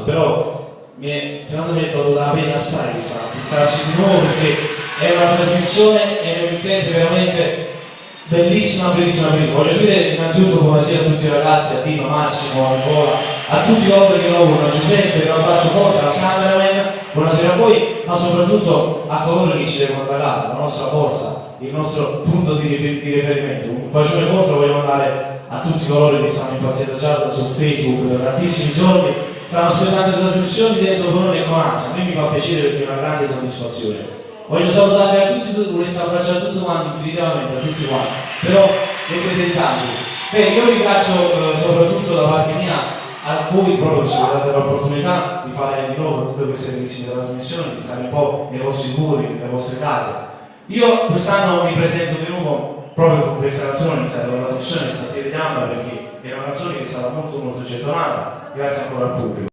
però secondo me vale la pena assai di starci di nuovo, perché è una trasmissione e un'emittente veramente bellissima, bellissima, bellissima. Voglio dire innanzitutto buonasera a tutti i ragazzi, a Dino, Massimo, a Nicola, a tutti coloro che lavorano, a Giuseppe, che abbraccio forte, al cameraman, buonasera a voi, ma soprattutto a coloro che ci seguono da casa, la nostra forza, il nostro punto di riferimento. Un bacione forte lo voglio mandare a tutti coloro che stanno impazzendo già su Facebook da tantissimi giorni, stanno aspettando le trasmissioni di Enzo Bononi e con ansia. A me mi fa piacere perché è una grande soddisfazione. Voglio salutare a tutti, volessi abbracciare tutti quanti infinitivamente, a tutti quanti, però ne siete in tanti. Bene, io ringrazio soprattutto da parte mia a voi proprio che ci date l'opportunità di fare di nuovo tutte queste bellissime trasmissioni, di stare un po' nei vostri cuori, nelle vostre case. Io quest'anno mi presento di nuovo proprio con questa canzone, iniziando la trasmissione Stasera di Gamba, perché è una canzone che è stata molto gettonata, grazie ancora al pubblico.